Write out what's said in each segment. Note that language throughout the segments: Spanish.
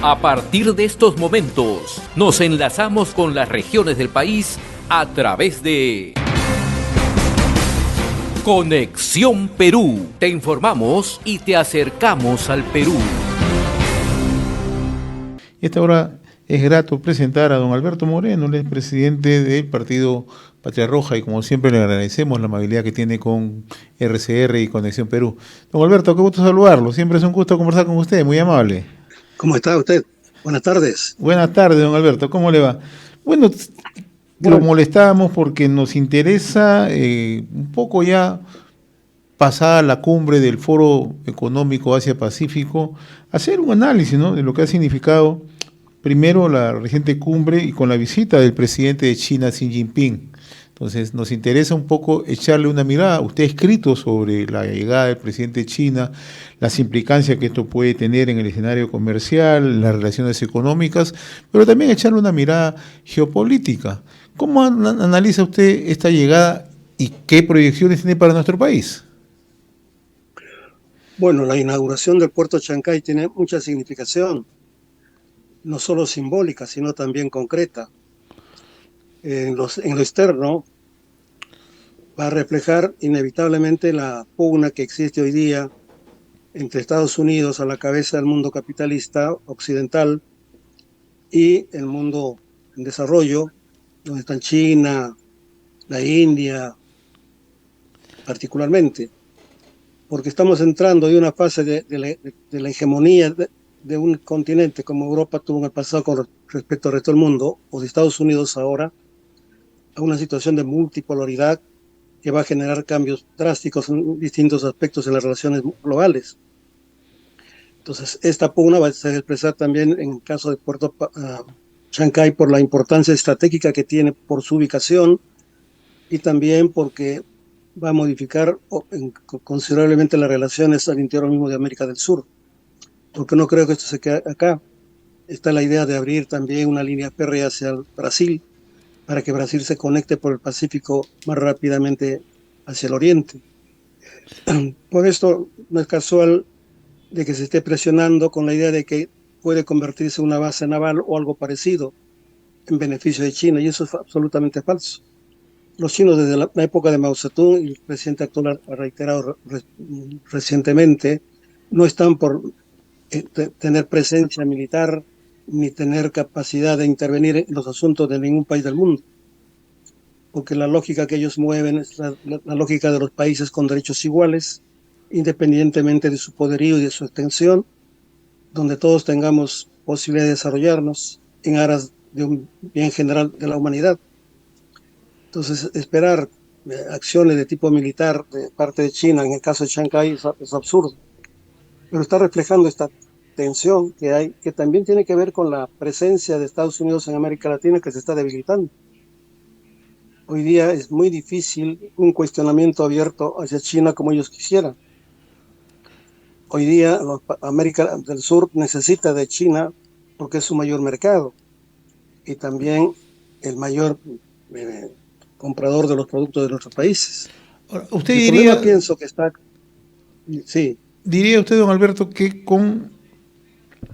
A partir de estos momentos, nos enlazamos con las regiones del país a través de Conexión Perú. Te informamos y te acercamos al Perú. Y esta hora es grato presentar a don Alberto Moreno, el presidente del partido Patria Roja, y como siempre le agradecemos la amabilidad que tiene con RCR y Conexión Perú. Don Alberto, qué gusto saludarlo, siempre es un gusto conversar con usted, muy amable. ¿Cómo está usted? Buenas tardes. Buenas tardes, don Alberto, ¿cómo le va? Bueno, lo molestábamos porque nos interesa un poco ya pasada la cumbre del Foro Económico Asia-Pacífico, hacer un análisis, ¿no?, de lo que ha significado primero la reciente cumbre y con la visita del presidente de China, Xi Jinping. Entonces nos interesa un poco echarle una mirada. Usted ha escrito sobre la llegada del presidente de China, las implicancias que esto puede tener en el escenario comercial, las relaciones económicas, pero también echarle una mirada geopolítica. ¿Cómo analiza usted esta llegada y qué proyecciones tiene para nuestro país? Bueno, la inauguración del puerto de Chancay tiene mucha significación, no solo simbólica, sino también concreta. En lo externo va a reflejar inevitablemente la pugna que existe hoy día entre Estados Unidos a la cabeza del mundo capitalista occidental y el mundo en desarrollo, donde están China, la India, particularmente, porque estamos entrando en una fase de la hegemonía de un continente como Europa tuvo en el pasado con respecto al resto del mundo, o de Estados Unidos ahora, a una situación de multipolaridad que va a generar cambios drásticos en distintos aspectos de las relaciones globales. Entonces, esta pugna va a ser expresada también en el caso de Puerto Chancay por la importancia estratégica que tiene por su ubicación y también porque va a modificar considerablemente las relaciones al interior mismo de América del Sur. Porque no creo que esto se quede acá. Está la idea de abrir también una línea férrea hacia el Brasil, para que Brasil se conecte por el Pacífico más rápidamente hacia el oriente. Por esto no es casual de que se esté presionando con la idea de que puede convertirse en una base naval o algo parecido en beneficio de China, y eso es absolutamente falso. Los chinos desde la época de Mao Zedong, y el presidente actual ha reiterado recientemente, no están por tener presencia militar ni tener capacidad de intervenir en los asuntos de ningún país del mundo, porque la lógica que ellos mueven es la lógica de los países con derechos iguales, independientemente de su poderío y de su extensión, donde todos tengamos posibilidad de desarrollarnos en aras de un bien general de la humanidad. Entonces, esperar acciones de tipo militar de parte de China, en el caso de Shanghái, es absurdo. Pero está reflejando esta tensión que hay, que también tiene que ver con la presencia de Estados Unidos en América Latina, que se está debilitando. Hoy día es muy difícil un cuestionamiento abierto hacia China como ellos quisieran. Hoy día América del Sur necesita de China porque es su mayor mercado y también el mayor comprador de los productos de nuestros países. Ahora, usted El diría, problema pienso que está... Sí. diría usted, don Alberto, que con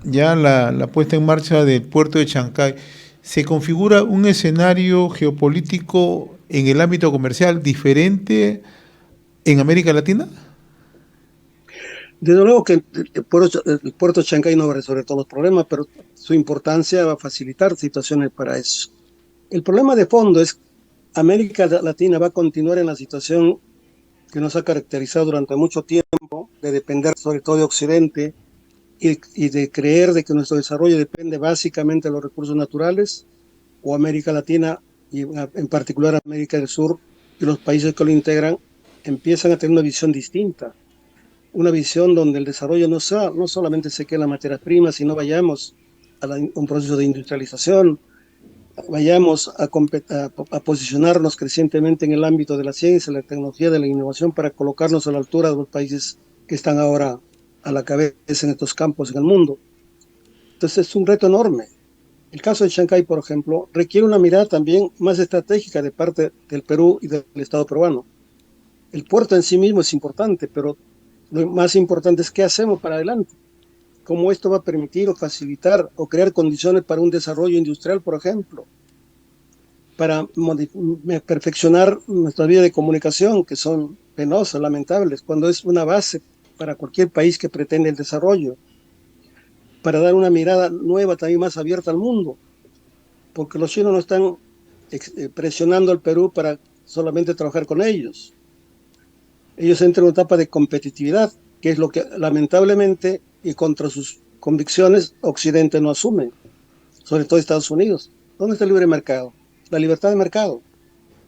ya la puesta en marcha del puerto de Chancay se configura un escenario geopolítico en el ámbito comercial diferente en América Latina. Desde luego que el puerto de Chancay no va a resolver todos los problemas, pero su importancia va a facilitar situaciones para eso. El problema de fondo es que América Latina va a continuar en la situación que nos ha caracterizado durante mucho tiempo, de depender sobre todo de Occidente y de creer de que nuestro desarrollo depende básicamente de los recursos naturales, o América Latina y en particular América del Sur y los países que lo integran empiezan a tener una visión distinta, una visión donde el desarrollo no solamente se quede en las materias primas, sino vayamos a un proceso de industrialización, vayamos a posicionarnos crecientemente en el ámbito de la ciencia, la tecnología, de la innovación, para colocarnos a la altura de los países que están ahora a la cabeza en estos campos en el mundo. Entonces es un reto enorme. El caso de Chancay, por ejemplo, requiere una mirada también más estratégica de parte del Perú y del Estado peruano. El puerto en sí mismo es importante, pero lo más importante es qué hacemos para adelante. cómo esto va a permitir o facilitar o crear condiciones para un desarrollo industrial, por ejemplo, para perfeccionar nuestras vías de comunicación, que son penosas, lamentables, cuando es una base para cualquier país que pretende el desarrollo, para dar una mirada nueva, también más abierta al mundo, porque los chinos no están presionando al Perú para solamente trabajar con ellos. Ellos entran en una etapa de competitividad, que es lo que lamentablemente y contra sus convicciones Occidente no asume, sobre todo Estados Unidos. ¿Dónde está el libre mercado? La libertad de mercado.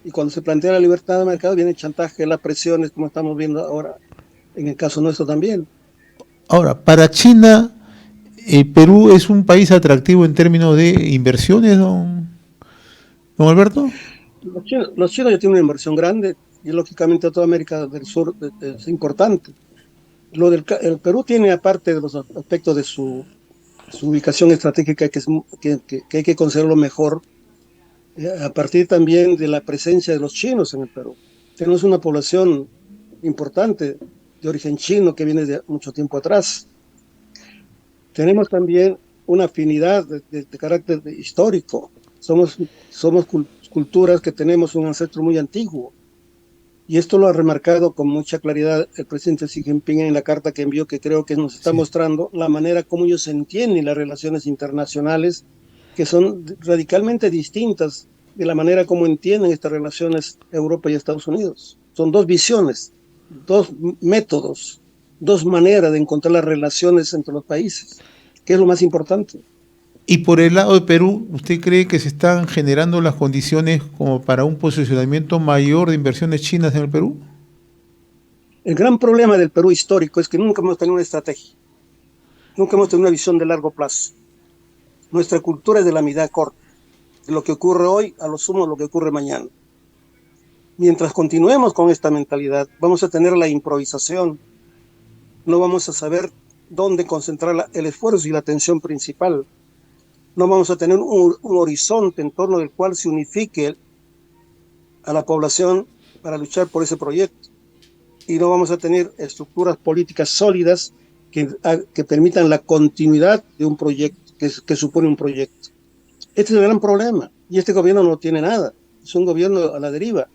Y cuando se plantea la libertad de mercado viene el chantaje, las presiones, como estamos viendo ahora, en el caso nuestro también. Ahora, para China, Perú es un país atractivo en términos de inversiones, don Alberto. Los chinos ya tienen una inversión grande y lógicamente toda América del Sur es importante. El Perú tiene, aparte de los aspectos de su ubicación estratégica, que hay que considerarlo mejor, a partir también de la presencia de los chinos en el Perú. Tenemos una población importante de origen chino que viene de mucho tiempo atrás. Tenemos también una afinidad de carácter histórico. Somos culturas que tenemos un ancestro muy antiguo. Y esto lo ha remarcado con mucha claridad el presidente Xi Jinping en la carta que envió, que creo que nos está mostrando la manera como ellos entienden las relaciones internacionales, que son radicalmente distintas de la manera como entienden estas relaciones Europa y Estados Unidos. Son dos visiones, dos métodos, dos maneras de encontrar las relaciones entre los países, que es lo más importante. Y por el lado de Perú, ¿usted cree que se están generando las condiciones como para un posicionamiento mayor de inversiones chinas en el Perú? El gran problema del Perú histórico es que nunca hemos tenido una estrategia, nunca hemos tenido una visión de largo plazo. Nuestra cultura es de la mirada corta, de lo que ocurre hoy a lo sumo lo que ocurre mañana. Mientras continuemos con esta mentalidad, vamos a tener la improvisación, no vamos a saber dónde concentrar el esfuerzo y la atención principal. No vamos a tener un horizonte en torno del cual se unifique a la población para luchar por ese proyecto. Y no vamos a tener estructuras políticas sólidas que permitan la continuidad de un proyecto, que supone un proyecto. Este es el gran problema. Y este gobierno no tiene nada. Es un gobierno a la deriva.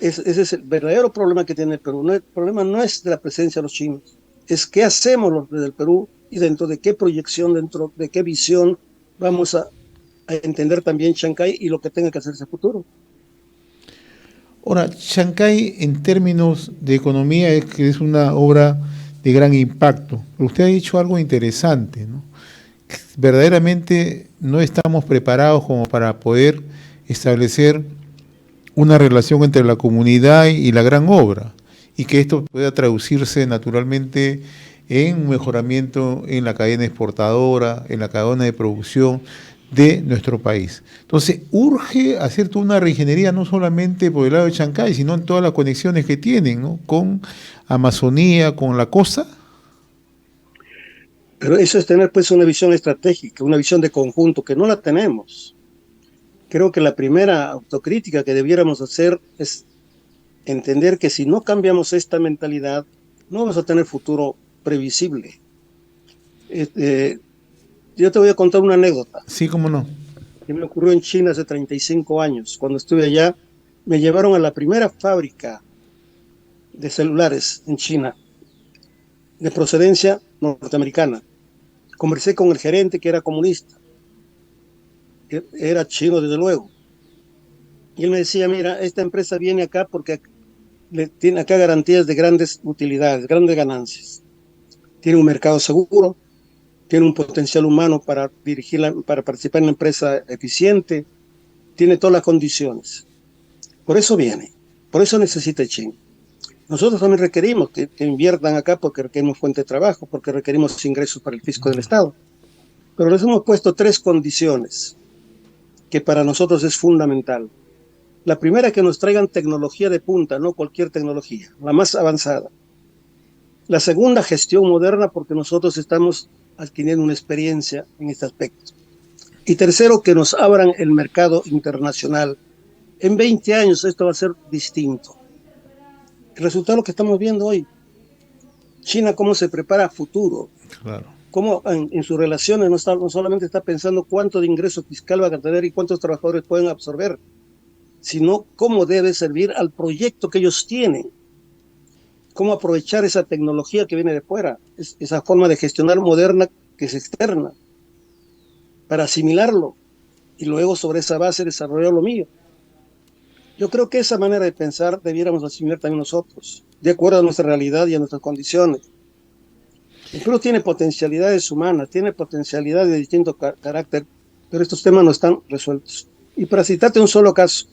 Ese es el verdadero problema que tiene el Perú. El problema no es de la presencia de los chinos. Es qué hacemos los desde el Perú y dentro de qué proyección, dentro de qué visión vamos a entender también Chancay y lo que tenga que hacerse a futuro. Ahora, Chancay en términos de economía es una obra de gran impacto. Usted ha dicho algo interesante, ¿no? Verdaderamente no estamos preparados como para poder establecer una relación entre la comunidad y la gran obra, y que esto pueda traducirse naturalmente en un mejoramiento en la cadena exportadora, en la cadena de producción de nuestro país. Entonces, urge hacer toda una reingeniería no solamente por el lado de Chancay, sino en todas las conexiones que tienen, ¿no?, con Amazonía, con la costa. Pero eso es tener pues una visión estratégica, una visión de conjunto, que no la tenemos. Creo que la primera autocrítica que debiéramos hacer es entender que si no cambiamos esta mentalidad, no vamos a tener futuro previsible. Yo te voy a contar una anécdota. Sí, cómo no. Que me ocurrió en China hace 35 años. Cuando estuve allá, me llevaron a la primera fábrica de celulares en China, de procedencia norteamericana. Conversé con el gerente, que era comunista. Era chino, desde luego. Y él me decía, mira, esta empresa viene acá porque tiene acá garantías de grandes utilidades, grandes ganancias. Tiene un mercado seguro, tiene un potencial humano para dirigirla, para participar en la empresa eficiente, tiene todas las condiciones. Por eso viene, por eso necesita China. Nosotros también requerimos que inviertan acá porque requerimos fuente de trabajo, porque requerimos ingresos para el fisco del Estado. Pero les hemos puesto 3 condiciones que para nosotros es fundamental. La primera, que nos traigan tecnología de punta, no cualquier tecnología, la más avanzada. La segunda, gestión moderna, porque nosotros estamos adquiriendo una experiencia en este aspecto. Y tercero, que nos abran el mercado internacional. En 20 años esto va a ser distinto. El resultado es lo que estamos viendo hoy. China cómo se prepara a futuro, Claro. cómo en sus relaciones no solamente está pensando cuánto de ingreso fiscal va a tener y cuántos trabajadores pueden absorber, sino cómo debe servir al proyecto que ellos tienen, cómo aprovechar esa tecnología que viene de fuera, esa forma de gestionar moderna que es externa, para asimilarlo y luego sobre esa base desarrollar lo mío. Yo creo que esa manera de pensar debiéramos asimilar también nosotros, de acuerdo a nuestra realidad y a nuestras condiciones. El Perú tiene potencialidades humanas, tiene potencialidades de distinto carácter, pero estos temas no están resueltos. Y para citarte un solo caso,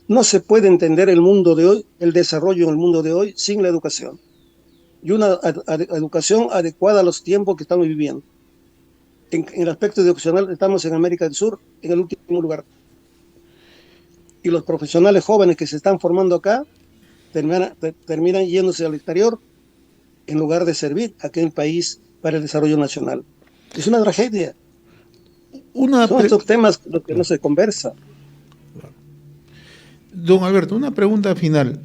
no se puede entender el mundo de hoy, el desarrollo en el mundo de hoy, sin la educación. Y una educación adecuada a los tiempos que estamos viviendo. En el aspecto educacional estamos en América del Sur en el último lugar. Y los profesionales jóvenes que se están formando acá terminan yéndose al exterior en lugar de servir a aquel país para el desarrollo nacional. Es una tragedia. Son estos temas los que no se conversa. Don Alberto, una pregunta final.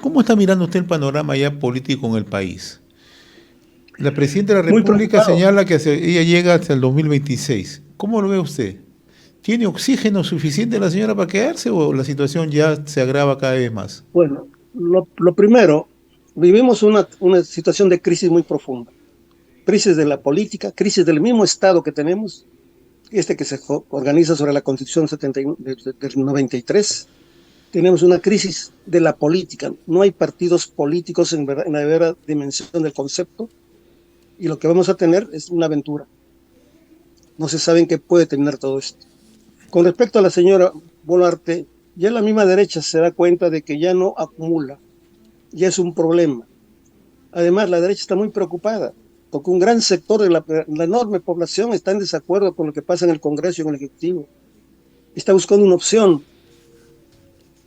¿Cómo está mirando usted el panorama ya político en el país? La Presidenta de la República señala que ella llega hasta el 2026. ¿Cómo lo ve usted? ¿Tiene oxígeno suficiente la señora para quedarse o la situación ya se agrava cada vez más? Bueno, lo primero, vivimos una situación de crisis muy profunda. Crisis de la política, crisis del mismo Estado que tenemos, que se organiza sobre la Constitución del 93. Tenemos una crisis de la política. No hay partidos políticos en la verdadera dimensión del concepto. Y lo que vamos a tener es una aventura. No se sabe en qué puede terminar todo esto. Con respecto a la señora Boluarte, ya la misma derecha se da cuenta de que ya no acumula, ya es un problema. Además, la derecha está muy preocupada, porque un gran sector de la enorme población está en desacuerdo con lo que pasa en el Congreso y en el Ejecutivo. Está buscando una opción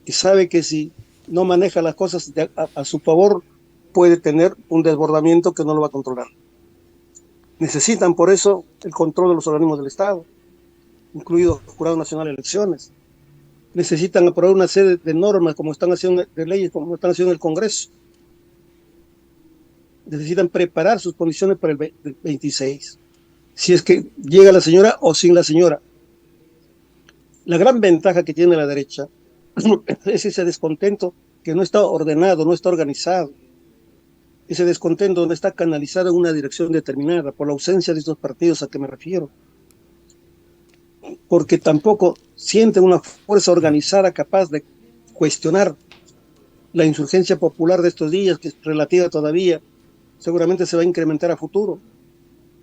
y sabe que si no maneja las cosas a su favor, puede tener un desbordamiento que no lo va a controlar. Necesitan por eso el control de los organismos del Estado, incluido el Jurado Nacional de Elecciones. Necesitan aprobar una serie de normas como están haciendo, de leyes como están haciendo en el Congreso. Necesitan preparar sus condiciones para el 26, si es que llega la señora o sin la señora. La gran ventaja que tiene la derecha es ese descontento que no está ordenado, no está organizado. Ese descontento no está canalizado en una dirección determinada por la ausencia de estos partidos a que me refiero. Porque tampoco sienten una fuerza organizada capaz de cuestionar la insurgencia popular de estos días, que es relativa todavía, seguramente se va a incrementar a futuro.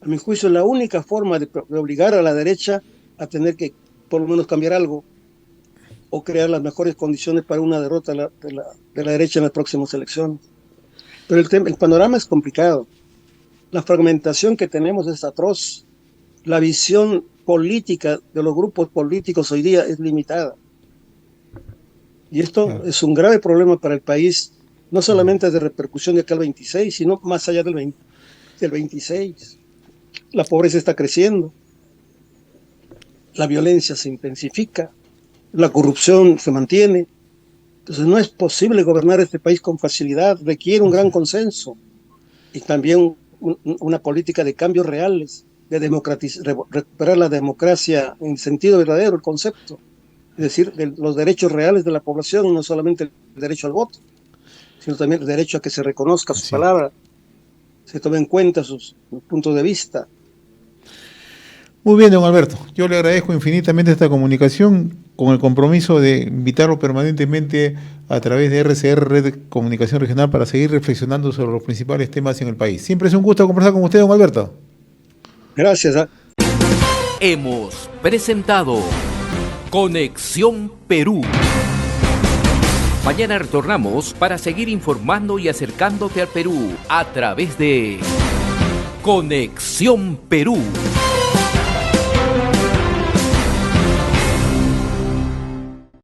A mi juicio, la única forma de obligar a la derecha a tener que por lo menos cambiar algo o crear las mejores condiciones para una derrota de la derecha en las próximas elecciones. Pero el panorama es complicado. La fragmentación que tenemos es atroz. La visión política de los grupos políticos hoy día es limitada. Y esto es un grave problema para el país, no solamente de repercusión de acá al 26, sino más allá del 26. La pobreza está creciendo, la violencia se intensifica, la corrupción se mantiene. Entonces no es posible gobernar este país con facilidad, requiere un gran consenso y también una política de cambios reales, de recuperar la democracia en sentido verdadero, el concepto, es decir, de los derechos reales de la población, no solamente el derecho al voto, sino también el derecho a que se reconozca su palabra, se tome en cuenta sus puntos de vista. Muy bien, don Alberto. Yo le agradezco infinitamente esta comunicación con el compromiso de invitarlo permanentemente a través de RCR, Red de Comunicación Regional, para seguir reflexionando sobre los principales temas en el país. Siempre es un gusto conversar con usted, don Alberto. Gracias. Hemos presentado Conexión Perú. Mañana retornamos para seguir informando y acercándote al Perú a través de Conexión Perú.